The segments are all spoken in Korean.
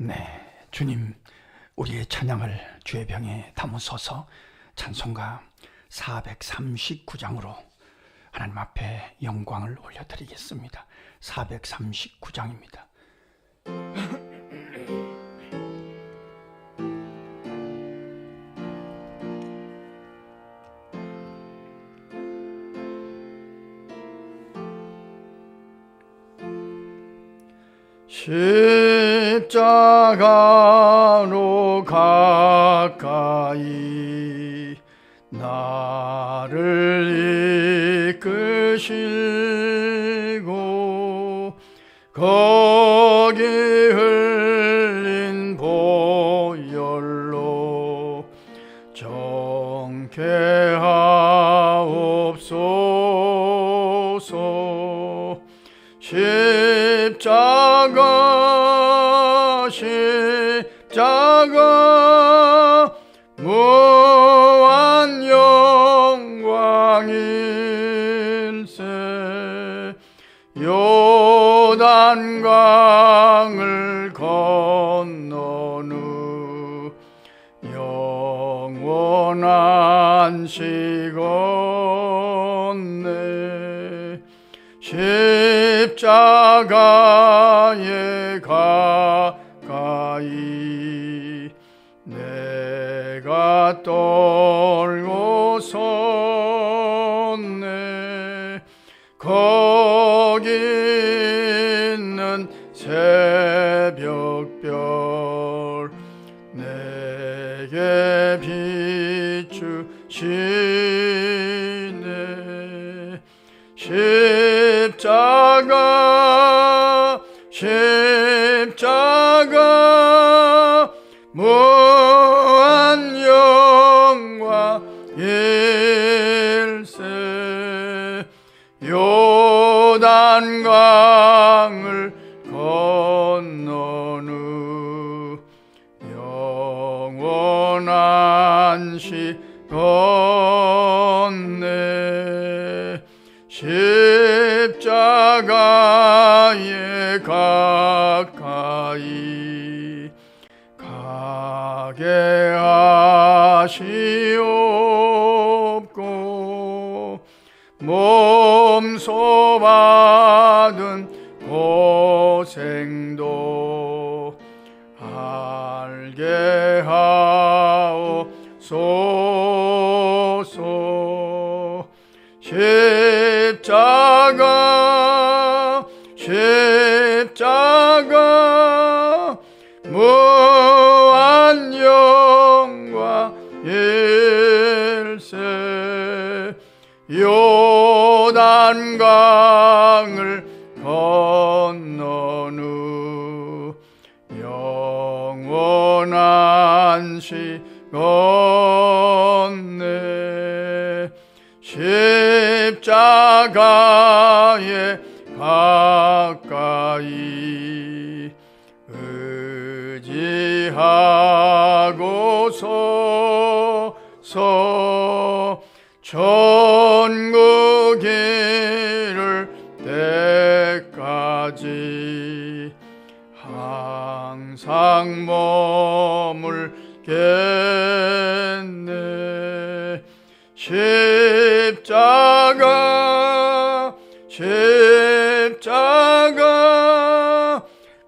네, 주님, 우리의 찬양을 주의 병에 담으소서. 찬송가 439장으로 하나님 앞에 영광을 올려드리겠습니다. 439장입니다. 십자가로 가까이 나를 이끄시고 거기 흘린 보혈로 정케하옵소서. 십자가 무한 영광일세. 요단강을 건넌 후 영원한 시건네. 십자가에 가까이 내가 떨고 섰네. 거기 있는 새벽별 내게 비추시네. 십자가 무한 영광일세. 요단강을 건넌 후 영원한 시건네. 십자가에 가까이 가게 하시옵고 몸소 받은 고생도 알게 하옵소서. 십자가 무한 영광일세. 요단강을 건넌 후 영원한 시건네. 십자가에 가까이 의지하고 서서 천국 이를 때까지 항상 머물겠네. 십자가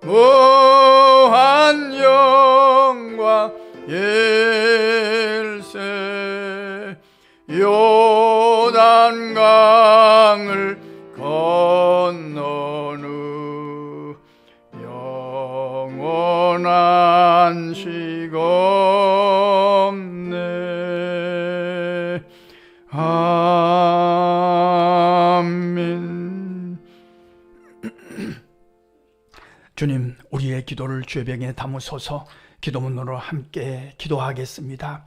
무한 영광일세. 요단강을 건넌 후 영원한 시건네. 아멘. 주님, 우리의 기도를 주의 병에 담으소서. 기도문으로 함께 기도하겠습니다.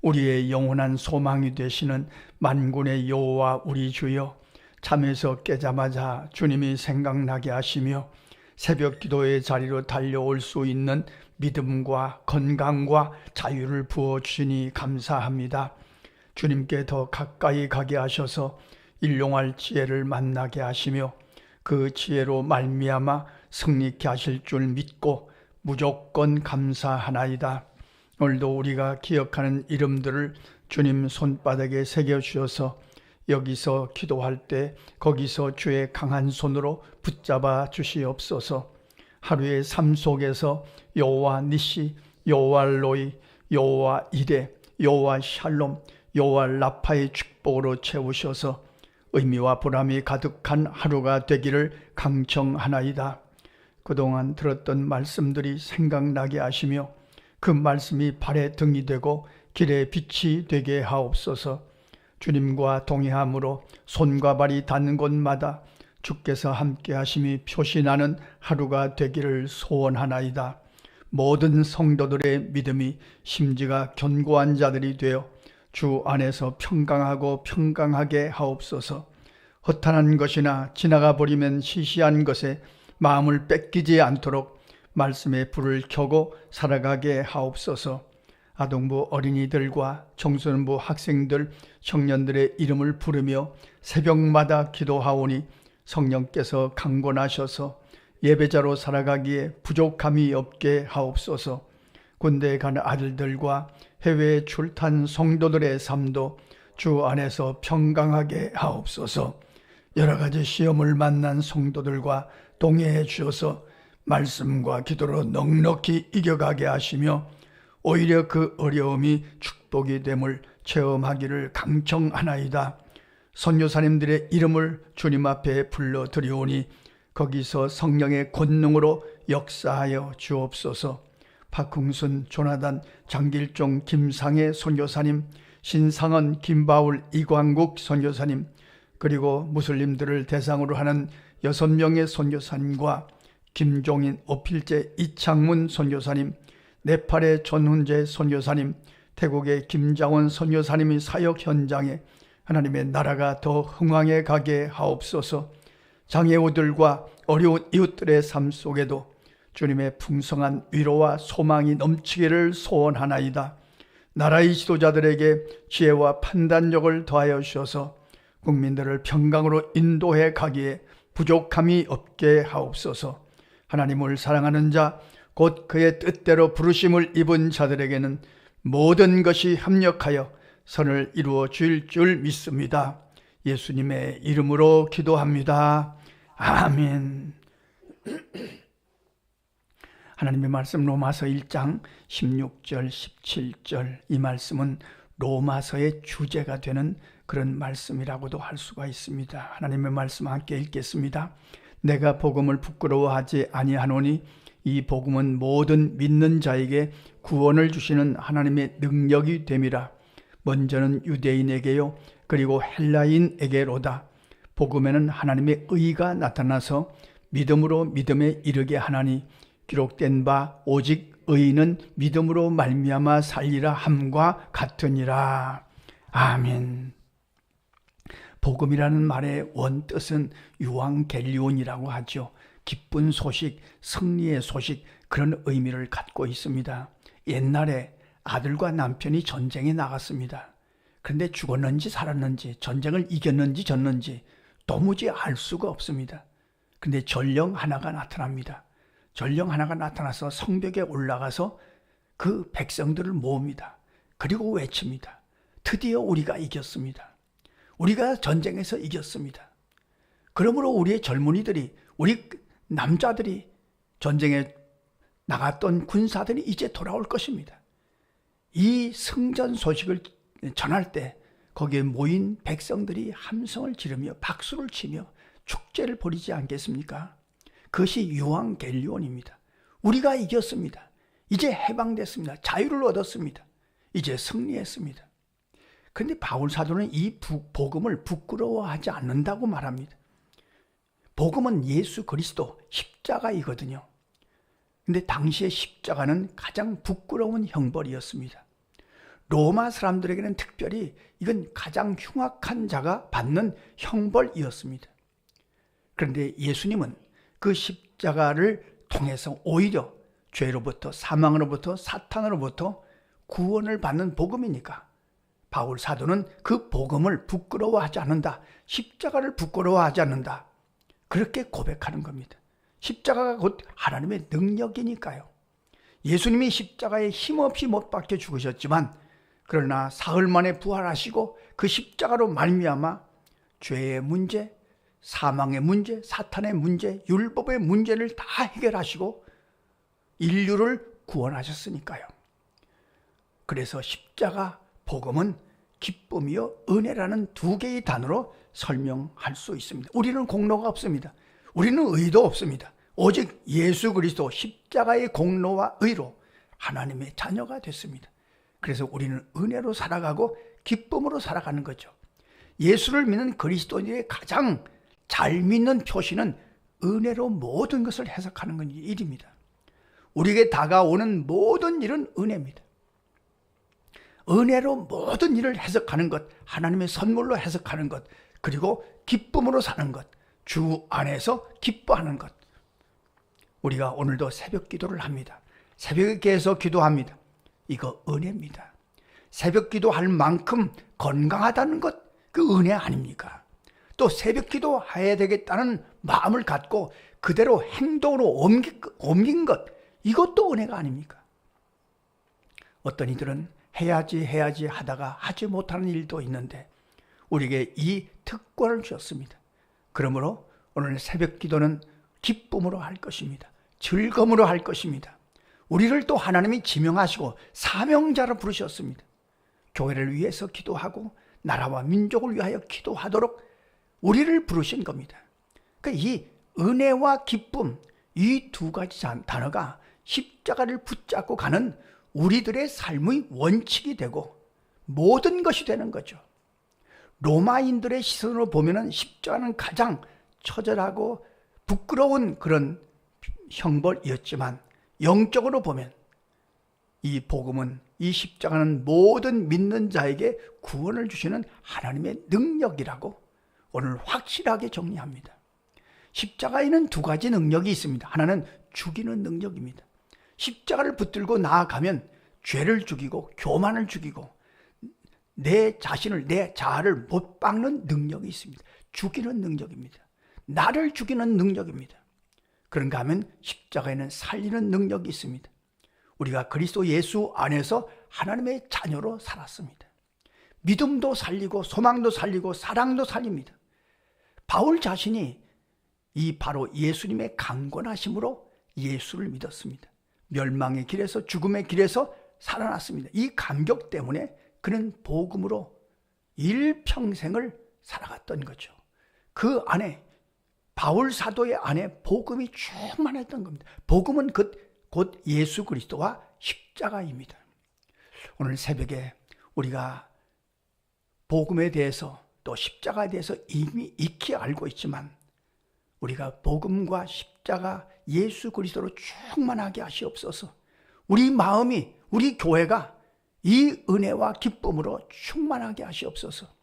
우리의 영원한 소망이 되시는 만군의 여호와 우리 주여, 잠에서 깨자마자 주님이 생각나게 하시며 새벽 기도의 자리로 달려올 수 있는 믿음과 건강과 자유를 부어주시니 감사합니다. 주님께 더 가까이 가게 하셔서 일용할 지혜를 만나게 하시며 그 지혜로 말미암아 승리케 하실 줄 믿고 무조건 감사하나이다. 오늘도 우리가 기억하는 이름들을 주님 손바닥에 새겨주셔서 여기서 기도할 때 거기서 주의 강한 손으로 붙잡아 주시옵소서. 하루의 삶 속에서 여호와 니시, 여호와 로이, 여호와 이레, 여호와 샬롬, 여호와 라파의 축복으로 채우셔서 의미와 보람이 가득한 하루가 되기를 강청하나이다. 그동안 들었던 말씀들이 생각나게 하시며 그 말씀이 발의 등이 되고 길의 빛이 되게 하옵소서. 주님과 동행함으로 손과 발이 닿는 곳마다 주께서 함께 하심이 표시나는 하루가 되기를 소원하나이다. 모든 성도들의 믿음이 심지가 견고한 자들이 되어 주 안에서 평강하고 평강하게 하옵소서. 허탄한 것이나 지나가 버리면 시시한 것에 마음을 뺏기지 않도록 말씀의 불을 켜고 살아가게 하옵소서. 아동부 어린이들과 청소년부 학생들, 청년들의 이름을 부르며 새벽마다 기도하오니 성령께서 강권하셔서 예배자로 살아가기에 부족함이 없게 하옵소서. 군대에 가는 아들들과 해외에 출탄 성도들의 삶도 주 안에서 평강하게 하옵소서. 여러 가지 시험을 만난 성도들과 동행해 주셔서 말씀과 기도로 넉넉히 이겨가게 하시며 오히려 그 어려움이 축복이 됨을 체험하기를 강청하나이다. 선교사님들의 이름을 주님 앞에 불러드리오니 거기서 성령의 권능으로 역사하여 주옵소서. 박흥순, 조나단, 장길종, 김상혜 선교사님, 신상원, 김바울, 이광국 선교사님, 그리고 무슬림들을 대상으로 하는 6명의 선교사님과 김종인, 오필재, 이창문 선교사님, 네팔의 전훈재 선교사님, 태국의 김장원 선교사님의 사역 현장에 하나님의 나라가 더 흥왕해 가게 하옵소서. 장애우들과 어려운 이웃들의 삶 속에도 주님의 풍성한 위로와 소망이 넘치기를 소원하나이다. 나라의 지도자들에게 지혜와 판단력을 더하여 주셔서 국민들을 평강으로 인도해 가기에 부족함이 없게 하옵소서. 하나님을 사랑하는 자, 곧 그의 뜻대로 부르심을 입은 자들에게는 모든 것이 합력하여 선을 이루어 줄 줄 믿습니다. 예수님의 이름으로 기도합니다. 아멘. 하나님의 말씀 로마서 1장 16절 17절, 이 말씀은 로마서의 주제가 되는 그런 말씀이라고도 할 수가 있습니다. 하나님의 말씀 함께 읽겠습니다. 내가 복음을 부끄러워하지 아니하노니 이 복음은 모든 믿는 자에게 구원을 주시는 하나님의 능력이 됨이라. 먼저는 유대인에게요 그리고 헬라인에게로다. 복음에는 하나님의 의가 나타나서 믿음으로 믿음에 이르게 하나니 기록된 바 오직 의인은 믿음으로 말미암아 살리라 함과 같으니라. 아멘. 복음이라는 말의 원뜻은 유앙겔리온이라고 하죠. 기쁜 소식, 승리의 소식, 그런 의미를 갖고 있습니다. 옛날에 아들과 남편이 전쟁에 나갔습니다. 그런데 죽었는지 살았는지, 전쟁을 이겼는지 졌는지 도무지 알 수가 없습니다. 그런데 전령 하나가 나타납니다. 전령 하나가 나타나서 성벽에 올라가서 그 백성들을 모읍니다. 그리고 외칩니다. 드디어 우리가 이겼습니다. 우리가 전쟁에서 이겼습니다. 그러므로 우리의 젊은이들이, 우리 남자들이, 전쟁에 나갔던 군사들이 이제 돌아올 것입니다. 이 승전 소식을 전할 때 거기에 모인 백성들이 함성을 지르며 박수를 치며 축제를 벌이지 않겠습니까? 그것이 유앙겔리온입니다. 우리가 이겼습니다. 이제 해방됐습니다. 자유를 얻었습니다. 이제 승리했습니다. 그런데 바울 사도는 이 복음을 부끄러워하지 않는다고 말합니다. 복음은 예수 그리스도 십자가이거든요. 근데 당시의 십자가는 가장 부끄러운 형벌이었습니다. 로마 사람들에게는 특별히 이건 가장 흉악한 자가 받는 형벌이었습니다. 그런데 예수님은 그 십자가를 통해서 오히려 죄로부터, 사망으로부터, 사탄으로부터 구원을 받는 복음이니까 바울 사도는 그 복음을 부끄러워하지 않는다. 십자가를 부끄러워하지 않는다. 그렇게 고백하는 겁니다. 십자가가 곧 하나님의 능력이니까요. 예수님이 십자가에 힘없이 못 박혀 죽으셨지만 그러나 사흘 만에 부활하시고 그 십자가로 말미암아 죄의 문제, 사망의 문제, 사탄의 문제, 율법의 문제를 다 해결하시고 인류를 구원하셨으니까요. 그래서 십자가 복음은 기쁨이요 은혜라는 두 개의 단어로 설명할 수 있습니다. 우리는 공로가 없습니다. 우리는 의도 없습니다. 오직 예수 그리스도 십자가의 공로와 의로 하나님의 자녀가 됐습니다. 그래서 우리는 은혜로 살아가고 기쁨으로 살아가는 거죠. 예수를 믿는 그리스도인의 가장 잘 믿는 표시는 은혜로 모든 것을 해석하는 일입니다. 우리에게 다가오는 모든 일은 은혜입니다. 은혜로 모든 일을 해석하는 것, 하나님의 선물로 해석하는 것, 그리고 기쁨으로 사는 것, 주 안에서 기뻐하는 것. 우리가 오늘도 새벽 기도를 합니다. 새벽에 깨서 기도합니다. 이거 은혜입니다. 새벽 기도할 만큼 건강하다는 것, 그 은혜 아닙니까? 또 새벽 기도해야 되겠다는 마음을 갖고 그대로 행동으로 옮긴 것, 이것도 은혜가 아닙니까? 어떤 이들은 해야지 하다가 하지 못하는 일도 있는데 우리에게 이 특권을 주셨습니다. 그러므로 오늘 새벽 기도는 기쁨으로 할 것입니다. 즐거움으로 할 것입니다. 우리를 또 하나님이 지명하시고 사명자로 부르셨습니다. 교회를 위해서 기도하고 나라와 민족을 위하여 기도하도록 우리를 부르신 겁니다. 그러니까 이 은혜와 기쁨, 이 두 가지 단어가 십자가를 붙잡고 가는 우리들의 삶의 원칙이 되고 모든 것이 되는 거죠. 로마인들의 시선으로 보면 십자가는 가장 처절하고 부끄러운 그런 형벌이었지만 영적으로 보면 이 복음은, 이 십자가는 모든 믿는 자에게 구원을 주시는 하나님의 능력이라고 오늘 확실하게 정리합니다. 십자가에는 두 가지 능력이 있습니다. 하나는 죽이는 능력입니다. 십자가를 붙들고 나아가면 죄를 죽이고 교만을 죽이고 내 자신을, 내 자아를 못 박는 능력이 있습니다. 죽이는 능력입니다. 나를 죽이는 능력입니다. 그런가 하면 십자가에는 살리는 능력이 있습니다. 우리가 그리스도 예수 안에서 하나님의 자녀로 살았습니다. 믿음도 살리고 소망도 살리고 사랑도 살립니다. 바울 자신이 이 바로 예수님의 강권하심으로 예수를 믿었습니다. 멸망의 길에서, 죽음의 길에서 살아났습니다. 이 감격 때문에 그는 복음으로 일평생을 살아갔던 거죠. 그 안에, 바울 사도의 안에 복음이 충만했던 겁니다. 복음은 곧 예수 그리스도와 십자가입니다. 오늘 새벽에 우리가 복음에 대해서 또 십자가에 대해서 이미 익히 알고 있지만 우리가 복음과 십자가 예수 그리스도로 충만하게 하시옵소서. 우리 마음이, 우리 교회가 이 은혜와 기쁨으로 충만하게 하시옵소서.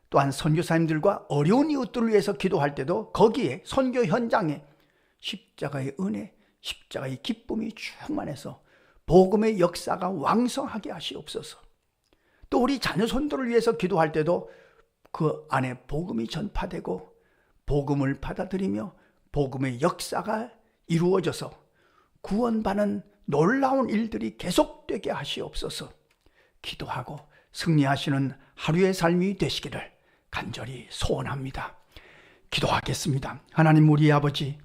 또한 선교사님들과 어려운 이웃들을 위해서 기도할 때도 거기에 선교 현장에 십자가의 은혜, 십자가의 기쁨이 충만해서 복음의 역사가 왕성하게 하시옵소서. 또 우리 자녀손들을 위해서 기도할 때도 그 안에 복음이 전파되고 복음을 받아들이며 복음의 역사가 이루어져서 구원받는 놀라운 일들이 계속되게 하시옵소서. 기도하고 승리하시는 하루의 삶이 되시기를 간절히 소원합니다. 기도하겠습니다. 하나님 우리 아버지,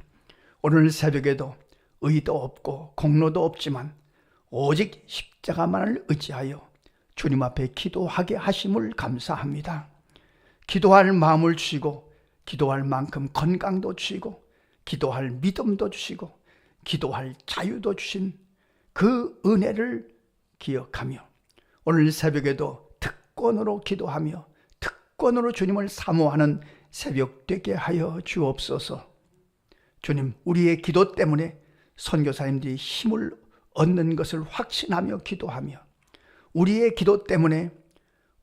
오늘 새벽에도 의도 없고 공로도 없지만 오직 십자가만을 의지하여 주님 앞에 기도하게 하심을 감사합니다. 기도할 마음을 주시고 기도할 만큼 건강도 주시고 기도할 믿음도 주시고 기도할 자유도 주신 그 은혜를 기억하며 오늘 새벽에도 특권으로 기도하며 특권으로 주님을 사모하는 새벽 되게 하여 주옵소서. 주님, 우리의 기도 때문에 선교사님들이 힘을 얻는 것을 확신하며 기도하며 우리의 기도 때문에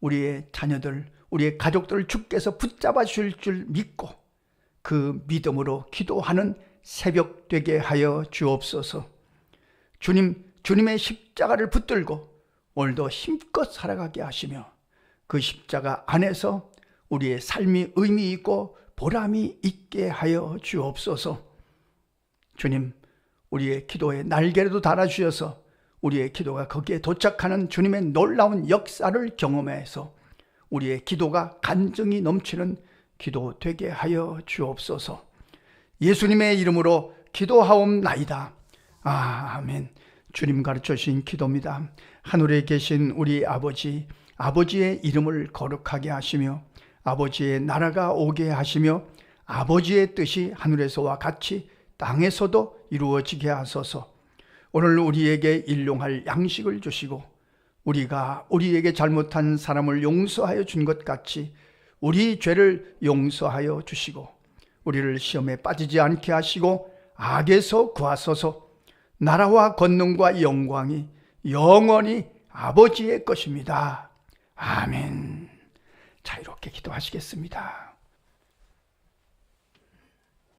우리의 자녀들, 우리의 가족들을 주께서 붙잡아 주실 줄 믿고 그 믿음으로 기도하는 새벽 되게 하여 주옵소서. 주님의 십자가를 붙들고 오늘도 힘껏 살아가게 하시며 그 십자가 안에서 우리의 삶이 의미 있고 보람이 있게 하여 주옵소서. 주님, 우리의 기도에 날개라도 달아주셔서 우리의 기도가 거기에 도착하는 주님의 놀라운 역사를 경험해서 우리의 기도가 간증이 넘치는 기도 되게 하여 주옵소서. 예수님의 이름으로 기도하옵나이다. 아멘. 주님 가르쳐 주신 기도입니다. 하늘에 계신 우리 아버지, 아버지의 이름을 거룩하게 하시며 아버지의 나라가 오게 하시며 아버지의 뜻이 하늘에서와 같이 땅에서도 이루어지게 하소서. 오늘 우리에게 일용할 양식을 주시고 우리가 우리에게 잘못한 사람을 용서하여 준 것 같이 우리 죄를 용서하여 주시고 우리를 시험에 빠지지 않게 하시고 악에서 구하소서. 나라와 권능과 영광이 영원히 아버지의 것입니다. 아멘. 자, 이렇게 기도하시겠습니다.